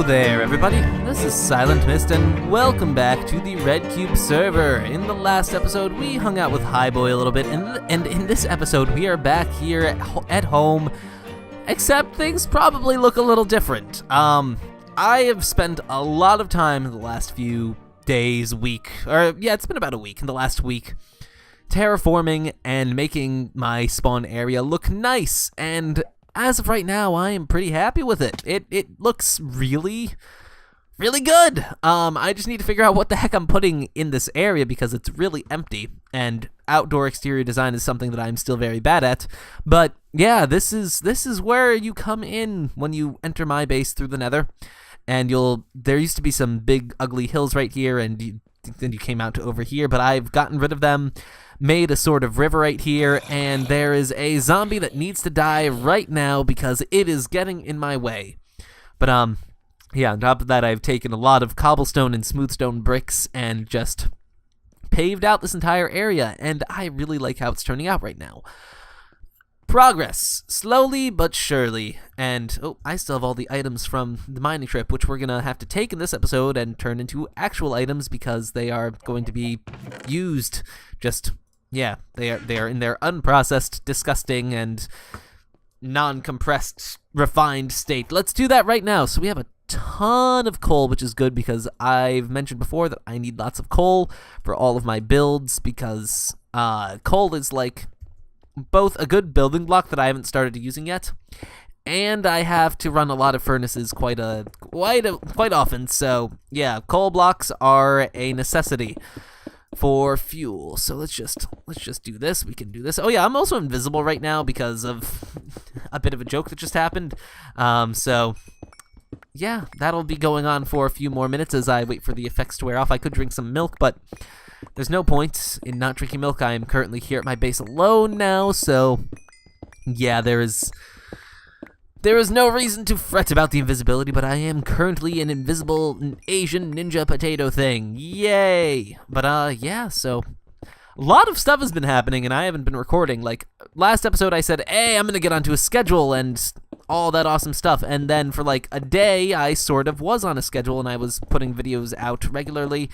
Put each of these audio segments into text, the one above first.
Hello there, everybody. This is Silent Mist, and welcome back to the RedCubed server. In the last episode, we hung out with Highboy a little bit, and in this episode, we are back here at home, except things probably look a little different. I have spent a lot of time in the last few days, it's been about a week, in the last week, terraforming and making my spawn area look nice, and as of right now, I am pretty happy with it. It looks really good. I just need to figure out what the heck I'm putting in this area because it's really empty, and outdoor exterior design is something that I'm still very bad at. But yeah, this is where you come in when you enter my base through the Nether, and there used to be some big ugly hills right here, and then you came out to over here, but I've gotten rid of them. Made a sort of river right here, and there is a zombie that needs to die right now because it is getting in my way. But yeah, on top of that, I've taken a lot of cobblestone and smooth stone bricks and just paved out this entire area, and I really like how it's turning out right now. Progress, slowly but surely, and I still have all the items from the mining trip, which we're gonna have to take in this episode and turn into actual items because they are going to be used. Yeah, they are in their unprocessed, disgusting, and non-compressed, refined state. Let's do that right now. So we have a ton of coal, which is good because I've mentioned before that I need lots of coal for all of my builds because coal is like both a good building block that I haven't started using yet, and I have to run a lot of furnaces quite often. So yeah, coal blocks are a necessity for fuel. So let's just do this. We can do this. Oh yeah, I'm also invisible right now because of a bit of a joke that just happened. So yeah, that'll be going on for a few more minutes as I wait for the effects to wear off. I could drink some milk, but there's no point in not drinking milk. I am currently here at my base alone now, so yeah, there is no reason to fret about the invisibility, but I am currently an invisible Asian ninja potato thing. Yay! But, yeah, so a lot of stuff has been happening, and I haven't been recording. Like, last episode I said, hey, I'm gonna get onto a schedule and all that awesome stuff, and then for, like, a day, I sort of was on a schedule, and I was putting videos out regularly,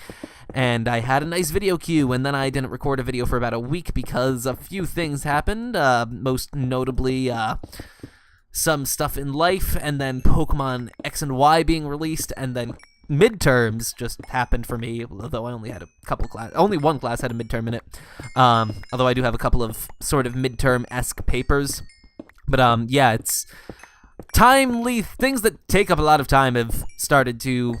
and I had a nice video queue, and then I didn't record a video for about a week because a few things happened, most notably, some stuff in life, and then Pokemon X and Y being released, and then midterms just happened for me, although I only had only one class had a midterm in it, although I do have a couple of sort of midterm-esque papers, but yeah, it's timely, things that take up a lot of time have started to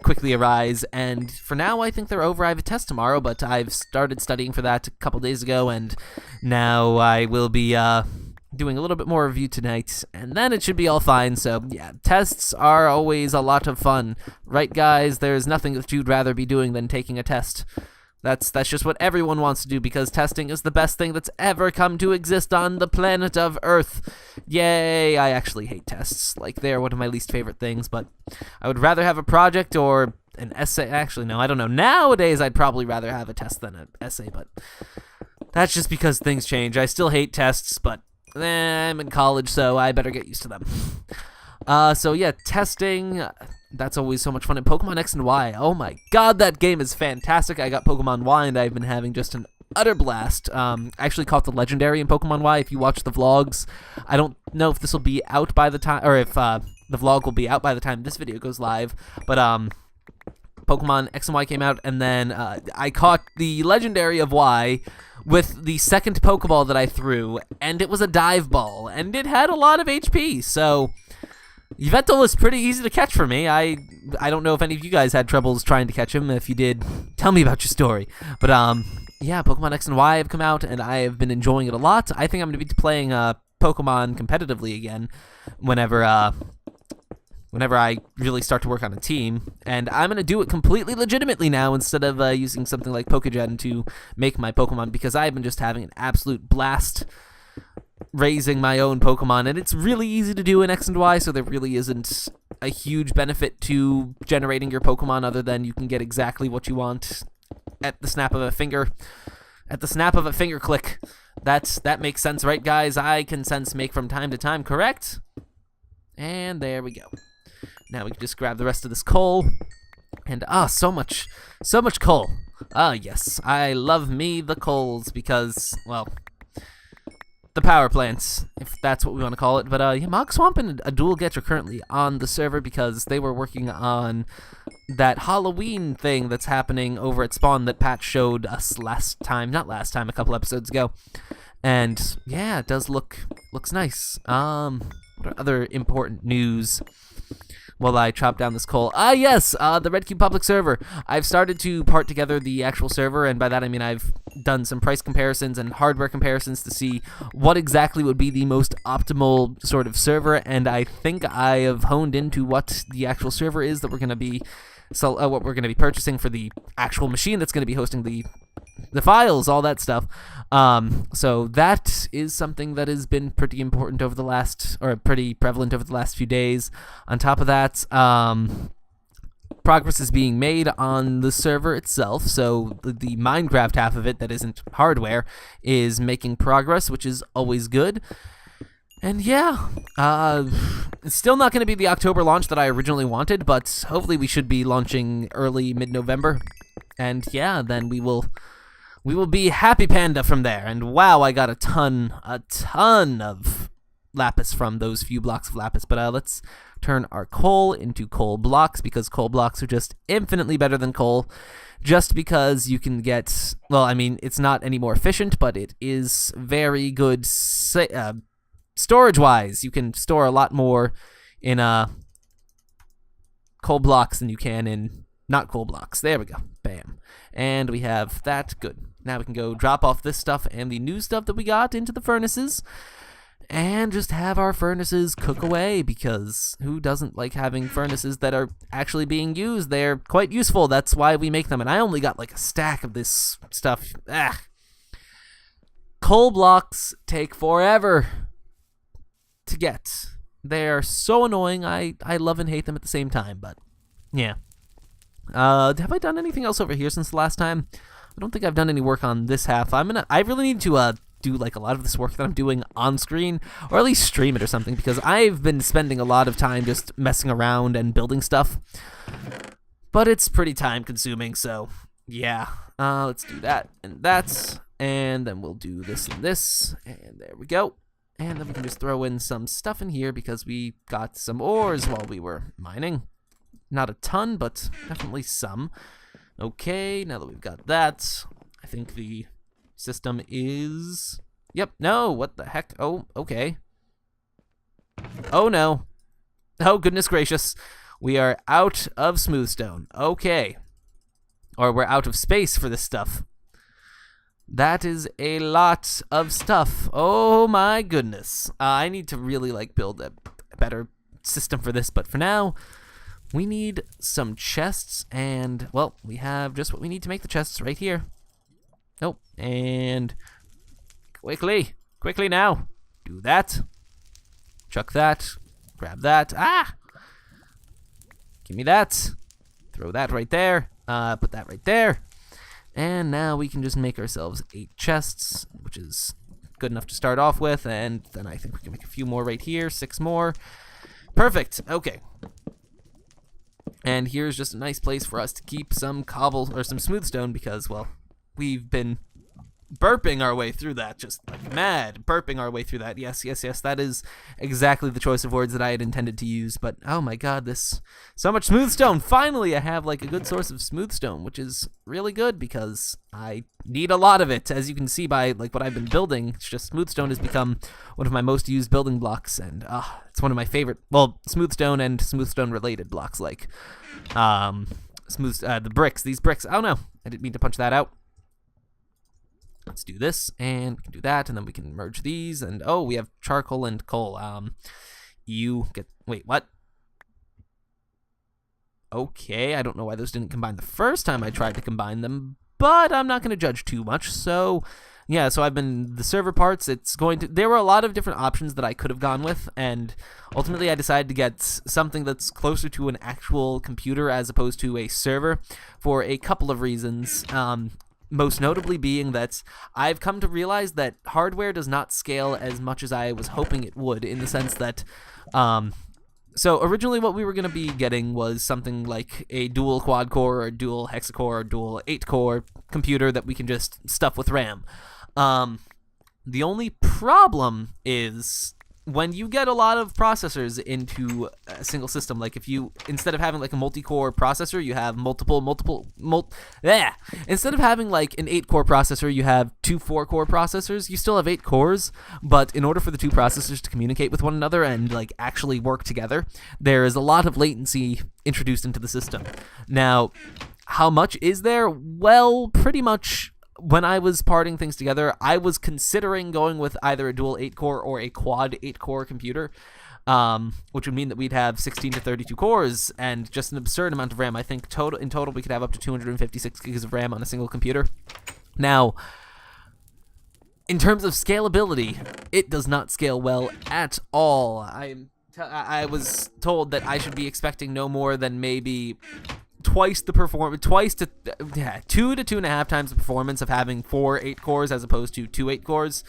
quickly arise, and for now I think they're over. I have a test tomorrow, but I've started studying for that a couple days ago, and now I will be, doing a little bit more review tonight, and then it should be all fine. So yeah, tests are always a lot of fun, right guys? There's nothing that you'd rather be doing than taking a test. That's just what everyone wants to do because testing is the best thing that's ever come to exist on the planet of Earth. Yay! I actually hate tests. Like, they're one of my least favorite things, but I would rather have a project or an essay. Actually, no, I don't know. Nowadays, I'd probably rather have a test than an essay, but that's just because things change. I still hate tests, but I'm in college, so I better get used to them. So yeah, testing, that's always so much fun. And Pokemon X and Y, oh my god, that game is fantastic. I got Pokemon Y, and I've been having just an utter blast. I actually caught the Legendary in Pokemon Y. If you watch the vlogs, I don't know if this will be out by the time, or if the vlog will be out by the time this video goes live, but Pokemon X and Y came out, and then I caught the Legendary of Y with the second Pokeball that I threw, and it was a dive ball, and it had a lot of HP, so Yveltal is pretty easy to catch for me. I don't know if any of you guys had troubles trying to catch him. If you did, tell me about your story. But yeah, Pokemon X and Y have come out, and I have been enjoying it a lot. I think I'm going to be playing Pokemon competitively again whenever I really start to work on a team, and I'm going to do it completely legitimately now instead of using something like Pokegen to make my Pokemon, because I've been just having an absolute blast raising my own Pokemon, and it's really easy to do in X and Y, so there really isn't a huge benefit to generating your Pokemon other than you can get exactly what you want at the snap of a finger. At the snap of a finger click. That makes sense, right, guys? I can sense make from time to time, correct? And there we go. Now we can just grab the rest of this coal. And so much coal. Yes, I love me the coals because, well, the power plants, if that's what we want to call it. But yeah, Mog Swamp and a Dual Get are currently on the server because they were working on that Halloween thing that's happening over at Spawn that Pat showed us a couple episodes ago. And yeah, it does looks nice. What are other important news while I chop down this coal? Yes, the RedCubed public server. I've started to part together the actual server, and by that I mean I've done some price comparisons and hardware comparisons to see what exactly would be the most optimal sort of server, and I think I have honed into what the actual server is that we're going to be what we're going to be purchasing for the actual machine that's going to be hosting the files, all that stuff. So that is something that has been pretty important over the last, or pretty prevalent over the last few days. On top of that, progress is being made on the server itself, so the Minecraft half of it that isn't hardware is making progress, which is always good. And yeah, it's still not going to be the October launch that I originally wanted, but hopefully we should be launching early mid-November. And yeah, then we will be Happy Panda from there. And wow, I got a ton of lapis from those few blocks of lapis. But let's turn our coal into coal blocks, because coal blocks are just infinitely better than coal. Just because you can get, well, I mean, it's not any more efficient, but it is very good storage-wise. You can store a lot more in coal blocks than you can in not coal blocks. There we go. Bam. And we have that. Good. Now we can go drop off this stuff and the new stuff that we got into the furnaces and just have our furnaces cook away, because who doesn't like having furnaces that are actually being used? They're quite useful. That's why we make them. And I only got like a stack of this stuff. Coal blocks take forever to get. They're so annoying. I love and hate them at the same time, but yeah. Have I done anything else over here since the last time? I don't think I've done any work on this half. I really need to do like a lot of this work that I'm doing on screen, or at least stream it or something, because I've been spending a lot of time just messing around and building stuff. But it's pretty time consuming, so yeah. Let's do that and that, and then we'll do this and this, and there we go. And then we can just throw in some stuff in here because we got some ores while we were mining. Not a ton, but definitely some. Okay, now that we've got that, I think the system is... Yep, no, what the heck? Oh, okay. Oh, no. Oh, goodness gracious. We are out of smoothstone. Okay. Or we're out of space for this stuff. That is a lot of stuff. Oh, my goodness. I need to really, like, build a better system for this, but for now... we need some chests, and, well, we have just what we need to make the chests right here. Nope, and quickly now, do that, chuck that, grab that, give me that, throw that right there, put that right there, and now we can just make ourselves 8 chests, which is good enough to start off with, and then I think we can make a few more right here, 6 more, perfect, okay. And here's just a nice place for us to keep some cobble, or some smoothstone, because, well, we've been burping our way through that, just like mad, burping our way through that. Yes, that is exactly the choice of words that I had intended to use, but oh my god, so much smoothstone. Finally, I have like a good source of smoothstone, which is really good because I need a lot of it. As you can see by like what I've been building, it's just smoothstone has become one of my most used building blocks, and it's one of my favorite, well, smoothstone and smoothstone related blocks, like the bricks, these bricks. Oh no, I didn't mean to punch that out. Let's do this, and we can do that, and then we can merge these, and oh, we have charcoal and coal. Wait, what? Okay, I don't know why those didn't combine the first time I tried to combine them, but I'm not going to judge too much, so yeah, so the server parts, there were a lot of different options that I could have gone with, and ultimately I decided to get something that's closer to an actual computer as opposed to a server for a couple of reasons. Most notably being that I've come to realize that hardware does not scale as much as I was hoping it would, in the sense that So originally what we were going to be getting was something like a dual quad-core or a dual hexacore or dual 8-core computer that we can just stuff with RAM. The only problem is when you get a lot of processors into a single system, like if you, instead of having like a multi-core processor, you have instead of having like an 8-core processor, you have 2 4-core processors. You still have 8 cores, but in order for the 2 processors to communicate with one another and like actually work together, there is a lot of latency introduced into the system. Now, how much is there? Well, pretty much. When I was parting things together, I was considering going with either a dual 8-core or a quad 8-core computer, which would mean that we'd have 16 to 32 cores and just an absurd amount of RAM. I think in total we could have up to 256 gigs of RAM on a single computer. Now, in terms of scalability, it does not scale well at all. I was told that I should be expecting no more than maybe twice the performance, 2 to 2.5 times the performance of having 4 8 cores as opposed to 2 8 cores,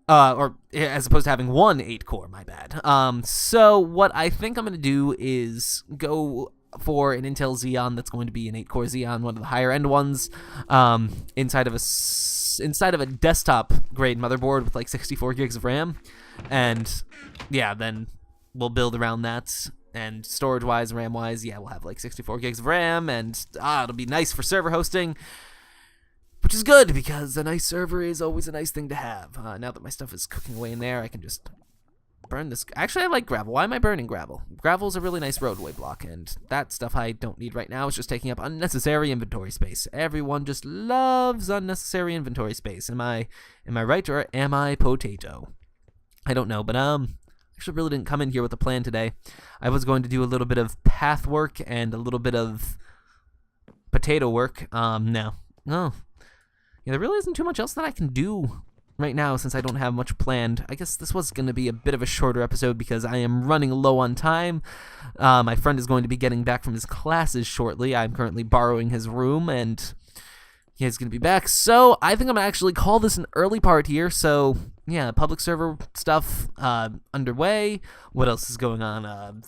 or as opposed to having 1 8 core. My bad. So what I think I'm gonna do is go for an Intel Xeon that's going to be an 8-core Xeon, one of the higher end ones, inside of a desktop grade motherboard with like 64 gigs of RAM, and yeah, then we'll build around that. And storage-wise, RAM-wise, yeah, we'll have like 64 gigs of RAM, and it'll be nice for server hosting, which is good, because a nice server is always a nice thing to have. Now that my stuff is cooking away in there, I can just burn this. Actually, I like gravel. Why am I burning gravel? Gravel's a really nice roadway block, and that stuff I don't need right now. It's just taking up unnecessary inventory space. Everyone just loves unnecessary inventory space. Am I right, or am I potato? I don't know, but actually really didn't come in here with a plan today. I was going to do a little bit of path work and a little bit of potato work. No. Yeah, there really isn't too much else that I can do right now since I don't have much planned. I guess this was going to be a bit of a shorter episode because I am running low on time. My friend is going to be getting back from his classes shortly. I'm currently borrowing his room, and he's going to be back. So I think I'm going to actually call this an early part here. So yeah, public server stuff underway. What else is going on?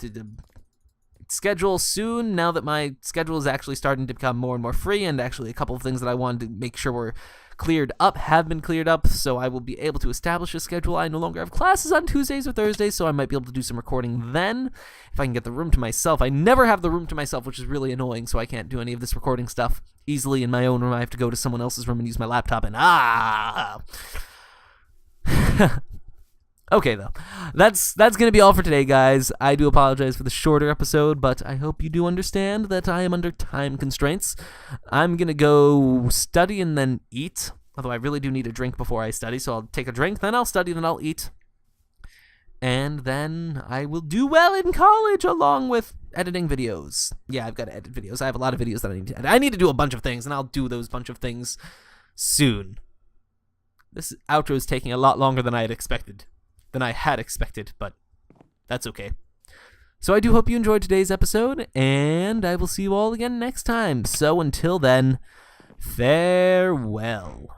Schedule soon, now that my schedule is actually starting to become more and more free, and actually a couple of things that I wanted to make sure were cleared up have been cleared up, so I will be able to establish a schedule. I no longer have classes on Tuesdays or Thursdays, so I might be able to do some recording then, if I can get the room to myself. I never have the room to myself, which is really annoying, so I can't do any of this recording stuff easily in my own room. I have to go to someone else's room and use my laptop, and Okay, though. That's gonna be all for today, guys. I do apologize for the shorter episode, but I hope you do understand that I am under time constraints. I'm gonna go study and then eat, although I really do need a drink before I study, so I'll take a drink, then I'll study, then I'll eat. And then I will do well in college along with editing videos. Yeah, I've got to edit videos. I have a lot of videos that I need to edit. I need to do a bunch of things, and I'll do those bunch of things soon. This outro is taking a lot longer than I had expected, but that's okay. So I do hope you enjoyed today's episode, and I will see you all again next time. So until then, farewell.